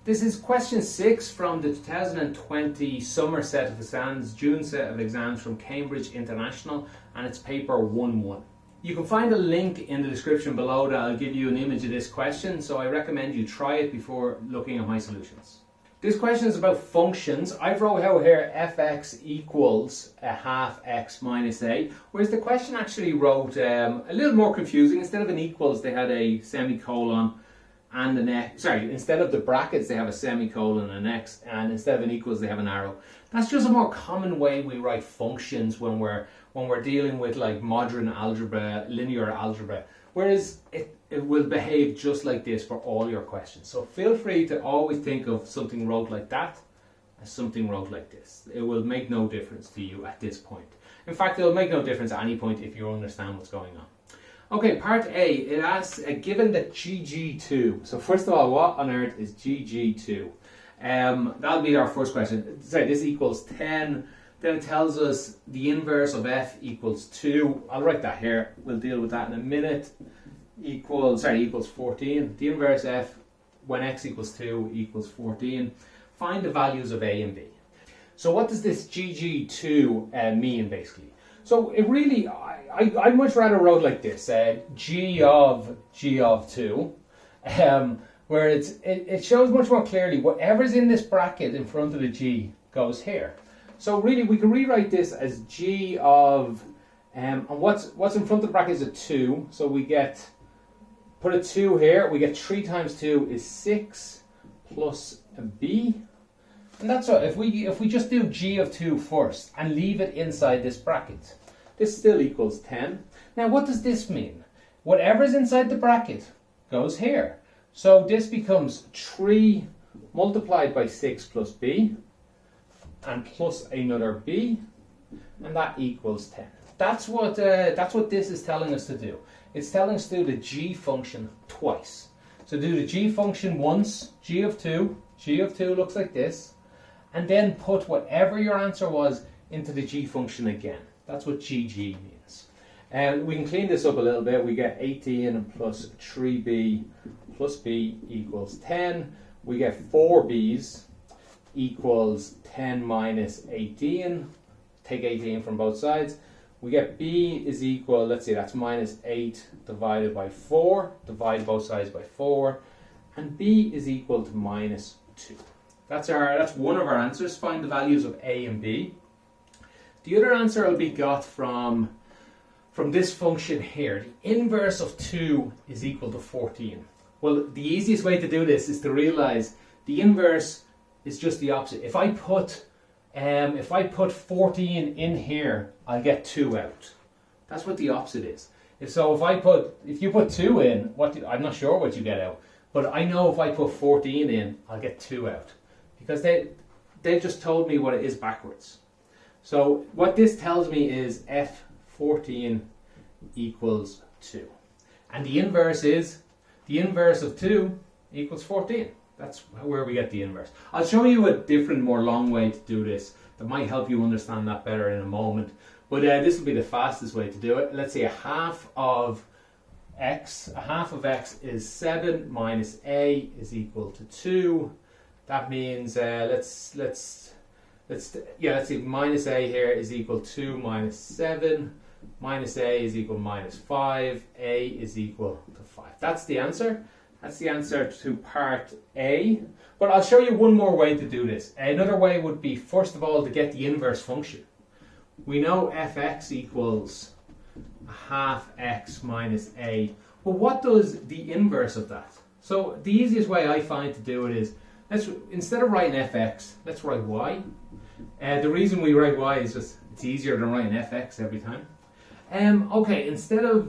This is question 6 from the 2020 summer set of exams, June set of exams from Cambridge International, and it's paper 1-1. You can find a link in the description below that I'll give you an image of this question, so I recommend you try it before looking at my solutions. This question is about functions. I've wrote out here fx equals a half x minus a, whereas the question actually wrote a little more confusing. Instead of an equals, they had a semicolon and an x. Sorry, instead of the brackets, they have a semicolon and an x, and instead of an equals, they have an arrow. That's just a more common way we write functions when we're dealing with like modern algebra, linear algebra. Whereas it will behave just like this for all your questions. So feel free to always think of something wrote like that as something wrote like this. It will make no difference to you at this point. In fact, it will make no difference at any point if you understand what's going on. Okay, part A, it asks, given that GG2. So first of all, what on earth is GG2? That'll be our first question. Sorry, this equals 10. Then it tells us the inverse of f equals 2. I'll write that here. We'll deal with that in a minute. Equals 14. The inverse f when x equals 2 equals 14. Find the values of a and b. So what does this GG2 mean basically? So it really, I'd much rather wrote like this, g of 2, where it shows much more clearly whatever's in this bracket in front of the g goes here. So really, we can rewrite this as g of, and what's in front of the bracket is a 2. So we get, put a 2 here. We get 3 times 2 is 6 plus a b, and that's what. If we just do g of 2 first and leave it inside this bracket, this still equals 10. Now, what does this mean? Whatever's inside the bracket goes here. So this becomes 3 multiplied by 6 plus b. And plus another b, and that equals 10. That's what this is telling us to do. It's telling us to do the g function twice. So do the g function once, g of 2 looks like this, and then put whatever your answer was into the g function again. That's what gg means. And we can clean this up a little bit. We get 18 plus 3b plus b equals 10. We get 4b's equals 10 minus 18. Take 18 from both sides. We get b is equal, let's see, that's minus 8 divided by 4. Divide both sides by 4. And b is equal to minus 2. That's one of our answers. Find the values of a and b. The other answer will be got from this function here. The inverse of 2 is equal to 14. Well, the easiest way to do this is to realize the inverse is just the opposite. If I put 14 in here, I'll get 2 out. That's what the opposite is. If you put 2 in, I'm not sure what you get out, but I know if I put 14 in, I'll get 2 out, because they just told me what it is backwards. So what this tells me is f14 equals 2, and the inverse of 2 equals 14. That's where we get the inverse. I'll show you a different, more long way to do this that might help you understand that better in a moment. But this will be the fastest way to do it. Let's say a half of x is 7 minus a is equal to 2. That means let's see, minus a here is equal to minus 7. Minus a is equal to minus 5. A is equal to 5. That's the answer. That's the answer to part A. But I'll show you one more way to do this. Another way would be, first of all, to get the inverse function. We know fx equals a half x minus a. But what does the inverse of that? So the easiest way I find to do it is, instead of writing fx, let's write y. The reason we write y is just it's easier than writing fx every time. Okay, instead of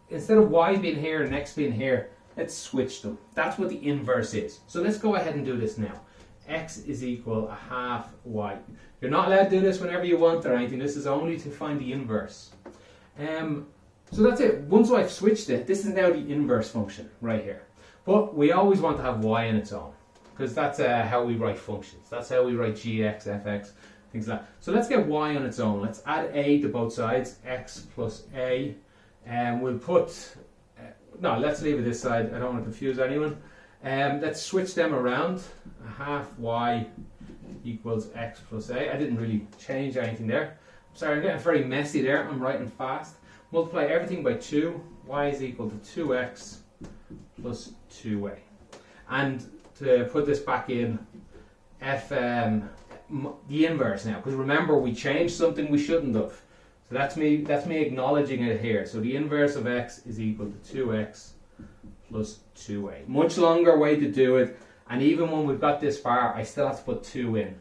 y being here and x being here, let's switch them. That's what the inverse is. So let's go ahead and do this now. X is equal a half y. You're not allowed to do this whenever you want or anything. This is only to find the inverse. So that's it. Once I've switched it, this is now the inverse function right here. But we always want to have y on its own, because that's how we write functions. That's how we write gx, fx, things like that. So let's get y on its own. Let's add a to both sides, x plus a. And we'll put, no, let's leave it this side. I don't want to confuse anyone. Let's switch them around. A half y equals x plus a. I didn't really change anything there. Sorry, I'm getting very messy there. I'm writing fast. Multiply everything by 2. Y is equal to 2x plus 2a. And to put this back in, the inverse now, because remember we changed something we shouldn't have. So that's me acknowledging it here. So the inverse of x is equal to 2x plus 2a. Much longer way to do it, and even when we've got this far, I still have to put 2 in.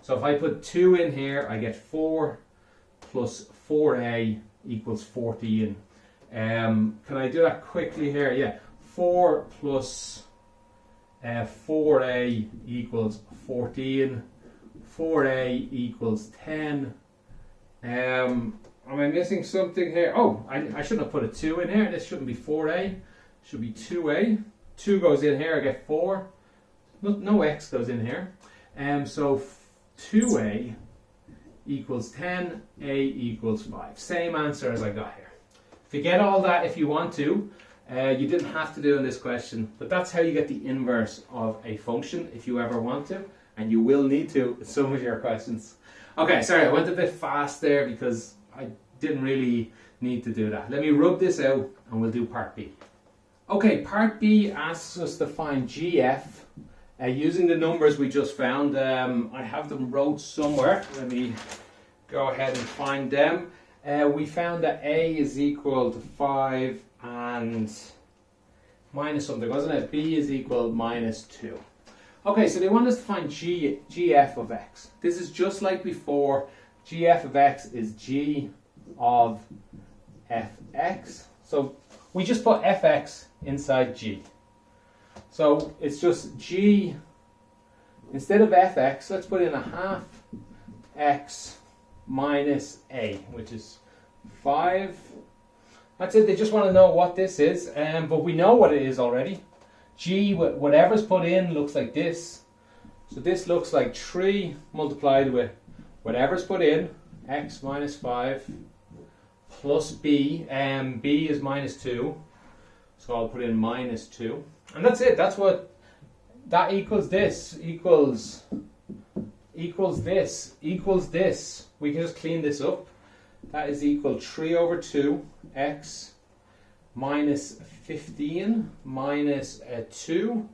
So if I put 2 in here, I get 4 plus 4a equals 14. Can I do that quickly here? Yeah, 4 plus 4a equals 14. 4a equals 10. Am I missing something here? Oh, I shouldn't have put a 2 in here. This shouldn't be 4a. It should be 2a. 2 goes in here, I get 4. No x goes in here. So 2a equals 10, a equals 5. Same answer as I got here. Forget all that if you want to. You didn't have to do in this question, but that's how you get the inverse of a function if you ever want to, and you will need to with some of your questions. Okay, sorry, I went a bit fast there because I didn't really need to do that. Let me rub this out and we'll do part B. Okay, part B asks us to find GF using the numbers we just found. I have them wrote somewhere. Let me go ahead and find them. We found that A is equal to 5 and minus something, wasn't it? B is equal minus 2. Okay, so they want us to find GF of x. This is just like before. GF of x is G of fx. So we just put fx inside G. So it's just G, instead of fx, let's put in a half x minus a, which is 5. That's it, they just want to know what this is, but we know what it is already. G, whatever's put in, looks like this. So this looks like 3 multiplied with whatever's put in, x minus 5, plus b, b is minus 2. So I'll put in minus 2. And that's it, that equals this, equals this, equals this. We can just clean this up. That is equal 3 over 2, x minus 15 minus 2.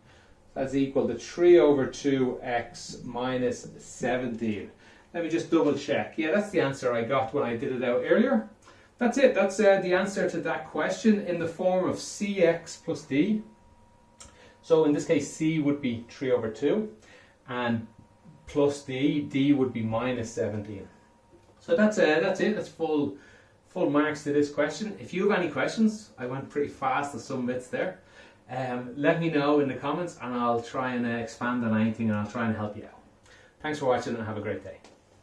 That's equal to 3 over 2, x minus 17. Let me just double check. Yeah, that's the answer I got when I did it out earlier. That's it. That's the answer to that question in the form of cx plus d. So in this case, c would be 3 over 2, and plus d would be minus 17. So that's it. That's full marks to this question. If you have any questions, I went pretty fast on some bits there. Let me know in the comments, and I'll try and expand on anything, and I'll try and help you out. Thanks for watching, and have a great day.